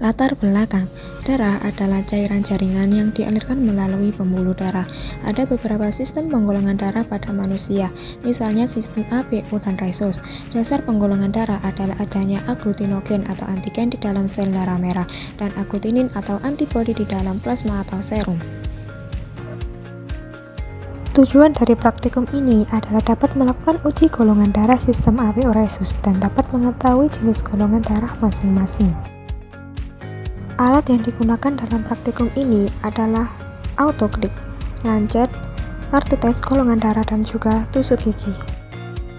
Latar belakang, darah adalah cairan jaringan yang dialirkan melalui pembuluh darah. Ada beberapa sistem penggolongan darah pada manusia, misalnya sistem A, B, O, dan Rhesus. Dasar penggolongan darah adalah adanya aglutinogen atau antigen di dalam sel darah merah, dan aglutinin atau antibodi di dalam plasma atau serum. Tujuan dari praktikum ini adalah dapat melakukan uji golongan darah sistem A, B, O, Rhesus dan dapat mengetahui jenis golongan darah masing-masing. Alat yang digunakan dalam praktikum ini adalah autoklik, lancet, kartu tes golongan darah, dan juga tusuk gigi.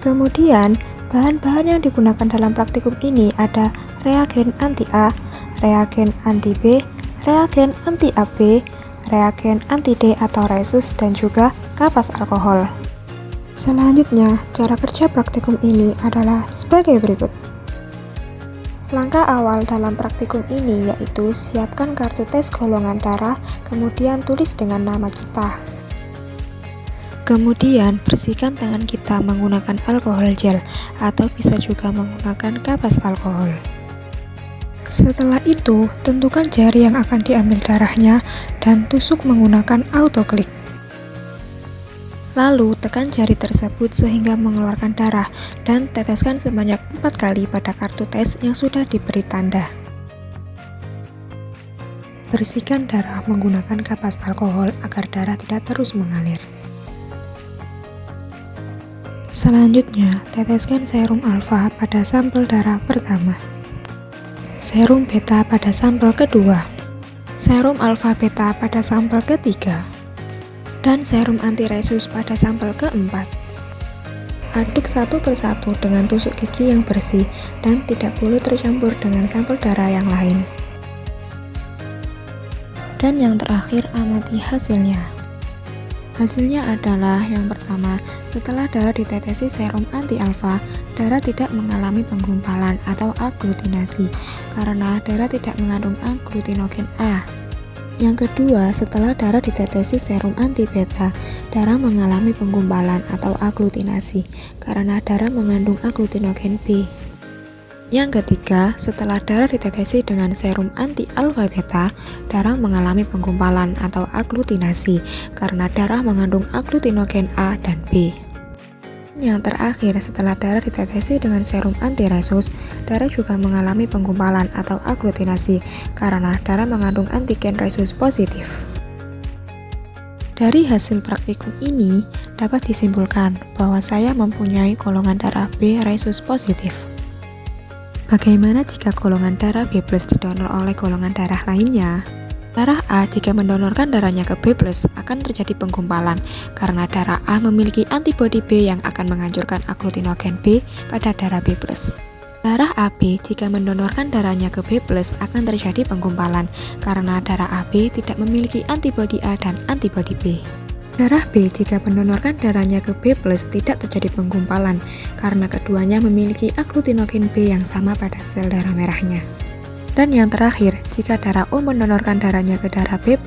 Kemudian, bahan-bahan yang digunakan dalam praktikum ini ada reagen anti-A, reagen anti-B, reagen anti-AB, reagen anti-D atau Rhesus, dan juga kapas alkohol. Selanjutnya, cara kerja praktikum ini adalah sebagai berikut. Langkah awal dalam praktikum ini yaitu siapkan kartu tes golongan darah, kemudian tulis dengan nama kita. Kemudian bersihkan tangan kita menggunakan alkohol gel atau bisa juga menggunakan kapas alkohol. Setelah itu, tentukan jari yang akan diambil darahnya dan tusuk menggunakan autoklik. Lalu tekan jari tersebut sehingga mengeluarkan darah dan teteskan sebanyak 4 kali pada kartu tes yang sudah diberi tanda. Bersihkan darah menggunakan kapas alkohol agar darah tidak terus mengalir. Selanjutnya, teteskan serum alfa pada sampel darah pertama, serum beta pada sampel kedua, serum alfa beta pada sampel ketiga, dan serum anti-Rhesus pada sampel keempat. Aduk satu persatu dengan tusuk gigi yang bersih dan tidak boleh tercampur dengan sampel darah yang lain. Dan yang terakhir, amati hasilnya. Hasilnya adalah yang pertama, setelah darah ditetesi serum anti-alfa, darah tidak mengalami penggumpalan atau aglutinasi karena darah tidak mengandung aglutinogen A. Yang kedua, setelah darah ditetesi serum anti-beta, darah mengalami penggumpalan atau aglutinasi karena darah mengandung aglutinogen B. Yang ketiga, setelah darah ditetesi dengan serum anti-alfa beta, darah mengalami penggumpalan atau aglutinasi karena darah mengandung aglutinogen A dan B. Yang terakhir, setelah darah ditetesi dengan serum anti-Rhesus, darah juga mengalami penggumpalan atau aglutinasi karena darah mengandung antigen Rhesus positif. Dari hasil praktikum ini, dapat disimpulkan bahwa saya mempunyai golongan darah B Rhesus positif. Bagaimana jika golongan darah B+ didonor oleh golongan darah lainnya? Darah A jika mendonorkan darahnya ke B+ akan terjadi penggumpalan karena darah A memiliki antibodi B yang akan menghancurkan aglutinogen B pada darah B+. Darah AB jika mendonorkan darahnya ke B+ akan terjadi penggumpalan karena darah AB tidak memiliki antibodi A dan antibodi B. Darah B jika mendonorkan darahnya ke B+ tidak terjadi penggumpalan karena keduanya memiliki aglutinogen B yang sama pada sel darah merahnya. Dan yang terakhir, jika darah O mendonorkan darahnya ke darah B+,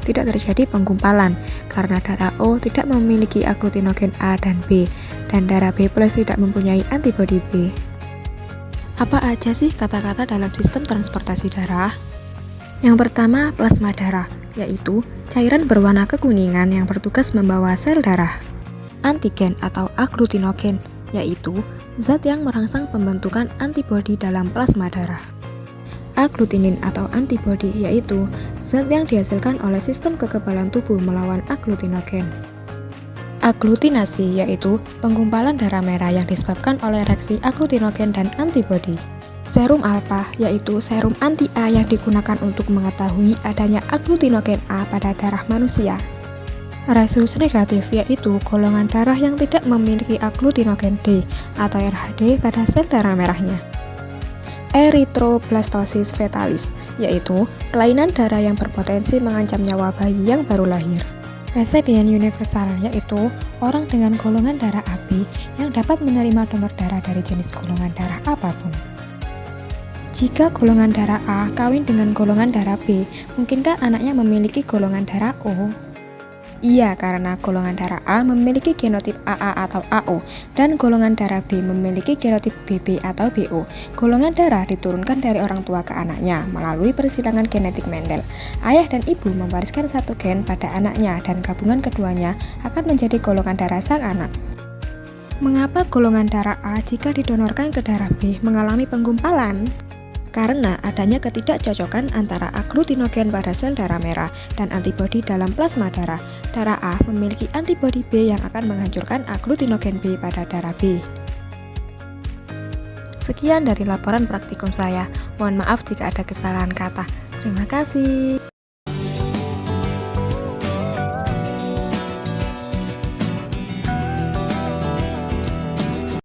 tidak terjadi penggumpalan karena darah O tidak memiliki aglutinogen A dan B, dan darah B+ tidak mempunyai antibodi B. Apa aja sih kata-kata dalam sistem transportasi darah? Yang pertama, plasma darah, yaitu cairan berwarna kekuningan yang bertugas membawa sel darah. Antigen atau aglutinogen, yaitu zat yang merangsang pembentukan antibodi dalam plasma darah. Aglutinin atau antibodi yaitu zat yang dihasilkan oleh sistem kekebalan tubuh melawan aglutinogen. Aglutinasi yaitu penggumpalan darah merah yang disebabkan oleh reaksi aglutinogen dan antibodi. Serum alfa yaitu serum anti-A yang digunakan untuk mengetahui adanya aglutinogen A pada darah manusia. Rhesus negatif yaitu golongan darah yang tidak memiliki aglutinogen D atau RHD pada sel darah merahnya. Erythroblastosis fetalis, yaitu kelainan darah yang berpotensi mengancam nyawa bayi yang baru lahir. Resepien universal, yaitu orang dengan golongan darah AB yang dapat menerima donor darah dari jenis golongan darah apapun. Jika golongan darah A kawin dengan golongan darah B, mungkinkah anaknya memiliki golongan darah O? Iya, karena golongan darah A memiliki genotip AA atau AO dan golongan darah B memiliki genotip BB atau BO. Golongan darah diturunkan dari orang tua ke anaknya melalui persilangan genetik Mendel. Ayah dan ibu mewariskan satu gen pada anaknya dan gabungan keduanya akan menjadi golongan darah sang anak. Mengapa golongan darah A jika didonorkan ke darah B mengalami penggumpalan? Karena adanya ketidakcocokan antara aglutinogen pada sel darah merah dan antibodi dalam plasma darah. Darah A memiliki antibodi B yang akan menghancurkan aglutinogen B pada darah B. Sekian dari laporan praktikum saya. Mohon maaf jika ada kesalahan kata. Terima kasih.